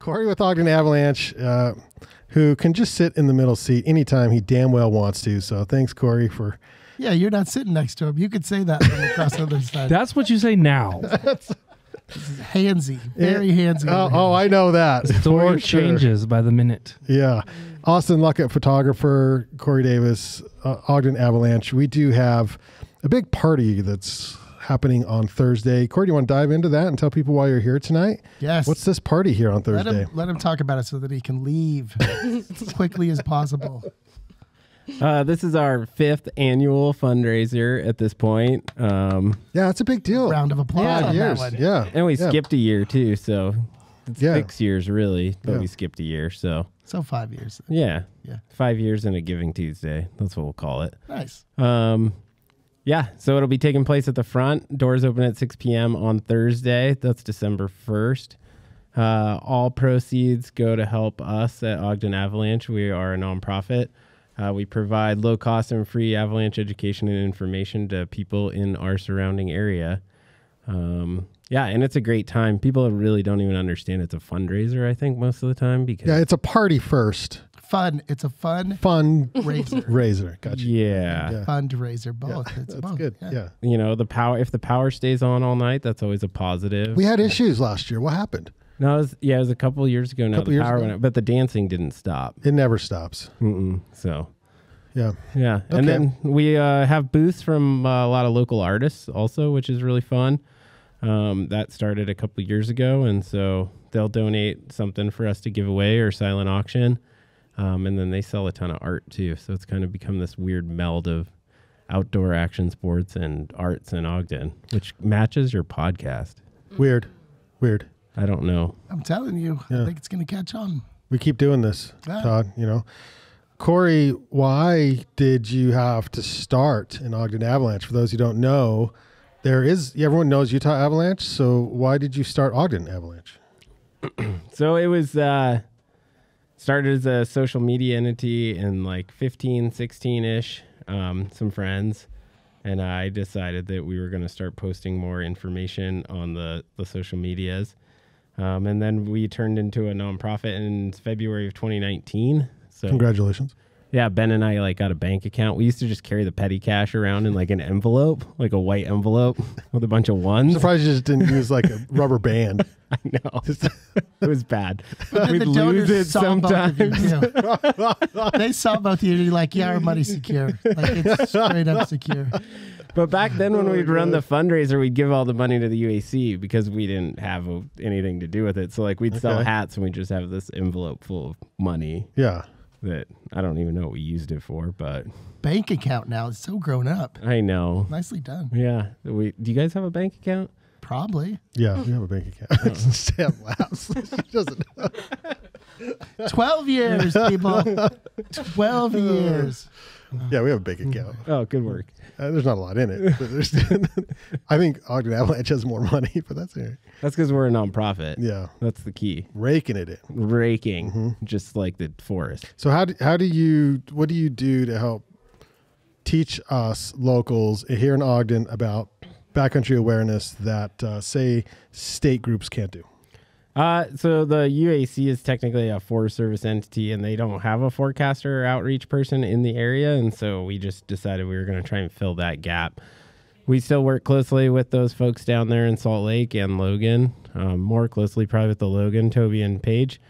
Kory with Ogden Avalanche, who can just sit in the middle seat anytime he damn well wants to. So thanks, Kory, for... Yeah, you're not sitting next to him. You could say that from across the other side. That's what you say now. This is handsy. Very handsy. Oh, I know that. The story changes by the minute. Yeah. Austin Luckett, photographer, Kory Davis, Ogden Avalanche. We do have a big party that's happening on Thursday. Kory, do you want to dive into that and tell people why you're here tonight? Yes. What's this party here on Thursday? Let him talk about it so that he can leave as quickly as possible. This is our 5th annual fundraiser at this point. Yeah, it's a big deal. Round of applause on that one. Yeah. And we skipped a year too, so it's 6 years really, but we skipped a year, so 5 years. Yeah. Yeah. 5 years and a Giving Tuesday. That's what we'll call it. Nice. Yeah, so it'll be taking place at the front. Doors open at 6 p.m. on Thursday. That's December 1st. All proceeds go to help us at Ogden Avalanche. We are a nonprofit. We provide low-cost and free avalanche education and information to people in our surrounding area. Yeah, and it's a great time. People really don't even understand it's a fundraiser, I think, most of the time. Because it's a party first. Fun. It's a fun raiser. Gotcha. Yeah. Fundraiser. Both. Yeah, It's that's both. good. Yeah. You know, if the power stays on all night, that's always a positive. We had issues last year. What happened? No, it was a couple of years ago now. The power went out, but the dancing didn't stop. It never stops. So, yeah. Yeah. And then we have booths from a lot of local artists also, which is really fun. That started a couple of years ago. And so they'll donate something for us to give away or silent auction. And then they sell a ton of art too. So it's kind of become this weird meld of outdoor action sports and arts in Ogden, which matches your podcast. Weird. I don't know. I'm telling you, I think it's going to catch on. We keep doing this, Todd, you know. Kory, why did you have to start an Ogden Avalanche? For those who don't know, everyone knows Utah Avalanche. So why did you start Ogden Avalanche? So it was started as a social media entity in like 15, 16-ish, some friends. And I decided that we were going to start posting more information on the social medias. And then we turned into a nonprofit in February of 2019. So congratulations. Yeah, Ben and I got a bank account. We used to just carry the petty cash around in like an envelope, like a white envelope with a bunch of ones. I'm surprised you just didn't use like a rubber band. I know. It was bad. We'd lose it sometimes. They saw both of you and you're like, yeah, our money's secure. Like it's straight up secure. But back then when we'd run the fundraiser, we'd give all the money to the UAC because we didn't have anything to do with it. So like we'd sell hats and we'd just have this envelope full of money. Yeah. That I don't even know what we used it for, but bank account now is so grown up. I know. Nicely done. Yeah. Do you guys have a bank account? Probably. Yeah, we have a bank account. Sam laughs. She doesn't know. 12 years, people. 12 years. Yeah, we have a bank account. Oh, good work. There's not a lot in it. But I think Ogden Avalanche has more money, but that's it. That's because we're a nonprofit. Yeah. That's the key. Raking it in. Raking, just like the forest. So what do you do to help teach us locals here in Ogden about backcountry awareness that, say, state groups can't do? So the UAC is technically a Forest Service entity, and they don't have a forecaster or outreach person in the area, and so we just decided we were going to try and fill that gap. We still work closely with those folks down there in Salt Lake and Logan, more closely probably with the Logan, Toby, and Paige.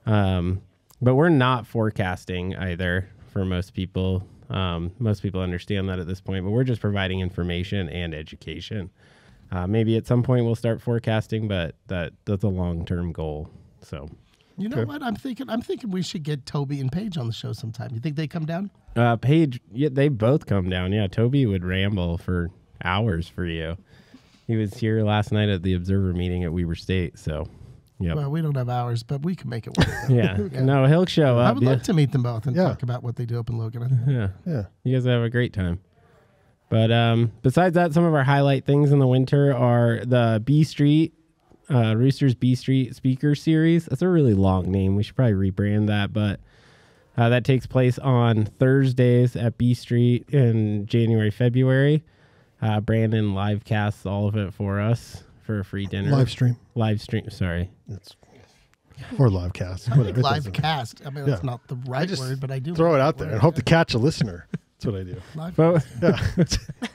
But we're not forecasting either for most people. Most people understand that at this point, but we're just providing information and education. Maybe at some point we'll start forecasting, but that's a long-term goal. So, you know what I'm thinking? I'm thinking we should get Toby and Paige on the show sometime. You think they come down? Paige, yeah, they both come down. Yeah, Toby would ramble for hours for you. He was here last night at the Observer meeting at Weber State. So, yeah. Well, we don't have hours, but we can make it work. Yeah. No, he'll show up. I would love to meet them both and talk about what they do up in Logan. Yeah. You guys have a great time. But besides that, some of our highlight things in the winter are the B Street, Roosters B Street Speaker Series. That's a really long name. We should probably rebrand that. But that takes place on Thursdays at B Street in January, February. Brandon live casts all of it for us for a free dinner. Live stream. Sorry. or live cast. Whatever. It Live doesn't- cast. I mean, that's Yeah. not the right just word, but I do Throw it like out that there word, and hope to yeah. catch a listener. That's what I do. Live But Yeah,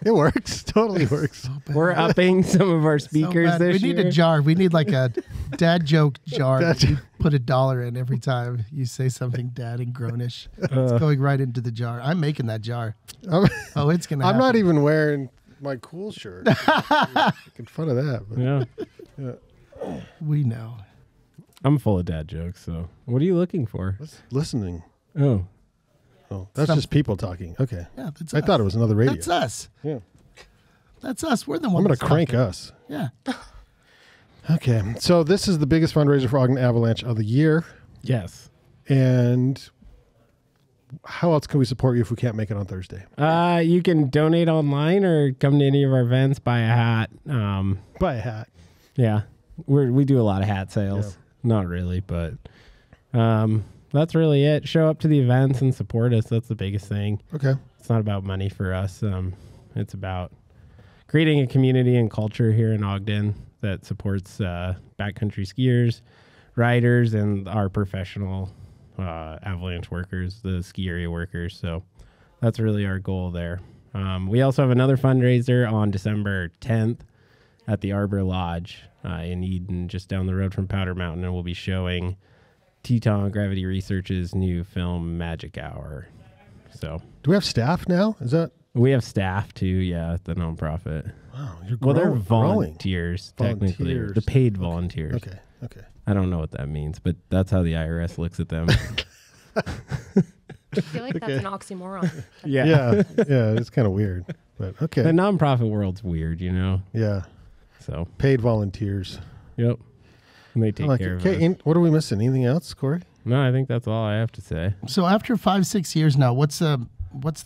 it works. Totally works. we're upping some of our So speakers bad. this We need year. a jar. We need like a dad joke jar. Dad that you put $1 in every time you say something dad and grownish. It's Uh. going right into the jar. I'm making that jar. I'm, Oh, it's gonna. I'm not happen. even wearing my cool shirt. Making fun of that. But Yeah. We know. I'm full of dad jokes, so what are you looking for? listening. Oh. Oh, that's Some- just people talking. Okay. Yeah, that's I us. thought it was another radio. That's us. Yeah. That's us. We're the I'm ones. going to crank talking. us. Yeah. Okay. So this is the biggest fundraiser for Ogden Avalanche of the year. Yes. And how else can we support you if we can't make it on Thursday? You can donate online or come to any of our events, buy a hat. Buy a hat. Yeah, we do a lot of hat sales. Not really, but that's really it. Show up to the events and support us. That's the biggest thing. Okay. It's not about money for us. It's about creating a community and culture here in Ogden that supports backcountry skiers, riders, and our professional avalanche workers, the ski area workers. So that's really our goal there. We also have another fundraiser on December 10th at the Arbor Lodge in Eden, just down the road from Powder Mountain, and we'll be showing Teton Gravity Research's new film Magic Hour. So Do we have staff now? Is that? we have staff too, yeah, at the nonprofit. Wow. You're Well, they're growing. volunteers, technically. Volunteers. The paid volunteers. Okay. Okay. I don't know what that means, but that's how the IRS looks at them. I feel like that's an oxymoron. Yeah. Yeah. It's kind of weird, but okay. The nonprofit world's weird, you know? Yeah. So, Paid volunteers. yep. And they I take like care it. of Okay. us. What are we missing? Anything else, Kory? No, I think that's all I have to say. So after 5-6 years now, what's the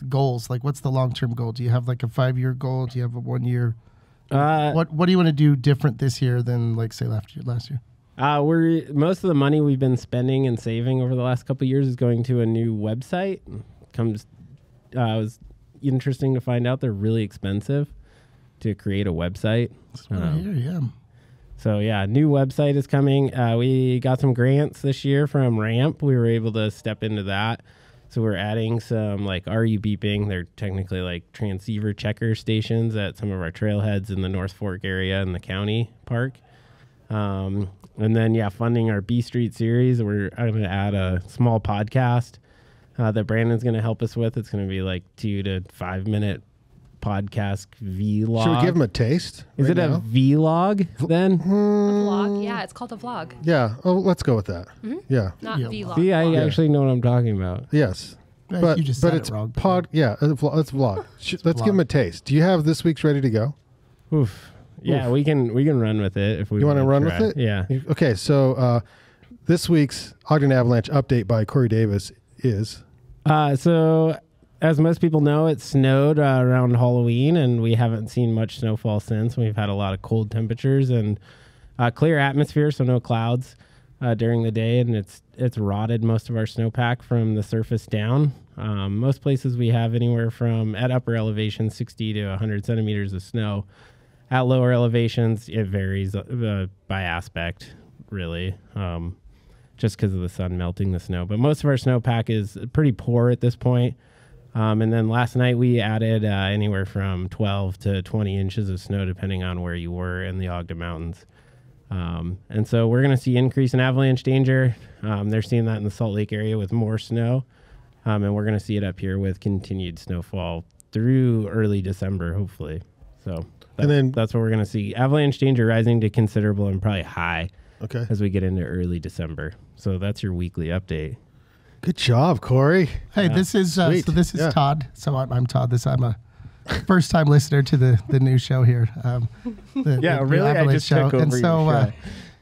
goals? Like, what's the long-term goal? Do you have like a 5-year goal? Do you have a 1 year? What do you want to do different this year than like say last year? Most of the money we've been spending and saving over the last couple of years is going to a new website. It was interesting to find out they're really expensive to create a website. That's what I hear. Yeah. So yeah, new website is coming. We got some grants this year from RAMP. We were able to step into that. So we're adding some like RU beeping. They're technically like transceiver checker stations at some of our trailheads in the North Fork area in the county park. And then funding our B Street series. We're going to add a small podcast that Brandon's going to help us with. It's going to be like 2 to 5 minute podcast vlog. Should we give them a taste? Is right it a now? vlog then? A vlog? Yeah, it's called a vlog, Yeah. Oh, let's go with that. Yeah. not Yeah. vlog. See, I Yeah. actually know what I'm talking about. Yes. Yeah, But you just but said it's it wrong. Yeah. Let's vlog. Let's give them a taste. Do you have this week's ready to go? Oof. Yeah, we can run with it if we You want to run try. with it? Yeah. Okay. So this week's Ogden Avalanche update by Kory Davis is. So as most people know, it snowed around Halloween, and we haven't seen much snowfall since. We've had a lot of cold temperatures and clear atmosphere, so no clouds during the day, and it's rotted most of our snowpack from the surface down. Most places we have anywhere from, at upper elevation, 60 to 100 centimeters of snow. At lower elevations, it varies by aspect, really, just because of the sun melting the snow. But most of our snowpack is pretty poor at this point. And then last night we added anywhere from 12 to 20 inches of snow, depending on where you were in the Ogden Mountains. And so we're going to see increase in avalanche danger. They're seeing that in the Salt Lake area with more snow. And we're going to see it up here with continued snowfall through early December, hopefully. So that's what we're going to see. Avalanche danger rising to considerable and probably high Okay. as we get into early December. So that's your weekly update. Good job, Kory. Hey, this is Sweet. so Todd. So I'm Todd. I'm a first time listener to the new show here. The new really? I Avalanche just took over and your so show.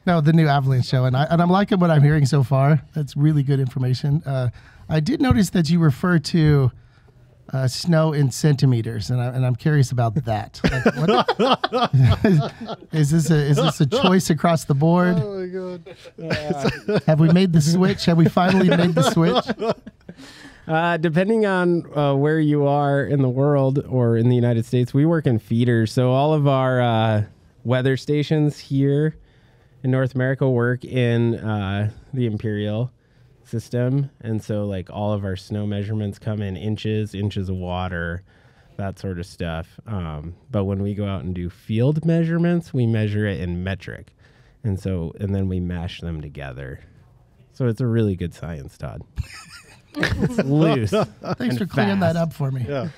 no, the new Avalanche show, and I'm liking what I'm hearing so far. That's really good information. I did notice that you refer to snow in centimeters, and I'm curious about that. Like, is this a choice across the board? Oh my God. Have we made the switch? Have we finally made the switch? Depending on where you are in the world or in the United States, we work in feeders. So all of our weather stations here in North America work in the Imperial system. And so like all of our snow measurements come in inches of water, that sort of stuff. But when we go out and do field measurements, we measure it in metric. And then we mash them together. So it's a really good science, Todd. It's loose. Thanks for clearing that up for me. Yeah.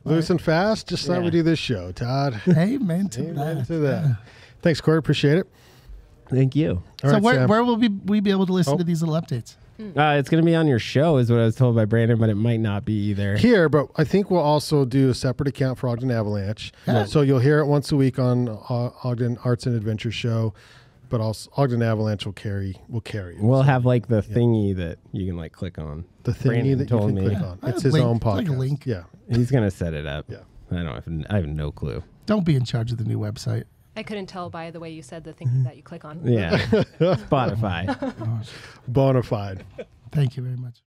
Loose and fast, just like we do this show, Todd. Amen to Amen that. to that. Thanks, Kory. Appreciate it. Thank you. All So right, Sam. where will we be able to listen to these little updates? It's going to be on your show is what I was told by Brandon, but it might not be either. Here, but I think we'll also do a separate account for Ogden Avalanche. Yeah. So you'll hear it once a week on Ogden Arts and Adventure Show, but also Ogden Avalanche will carry it. We'll have like the thingy that you can like click on. The thingy Brandon that you told can me. click on. Yeah. It's his Link. own It's like podcast. a link. Yeah. He's going to set it up. Yeah. I have no clue. Don't be in charge of the new website. I couldn't tell by the way you said the thing that you click on. Yeah. Spotify. Bona fide. Thank you very much.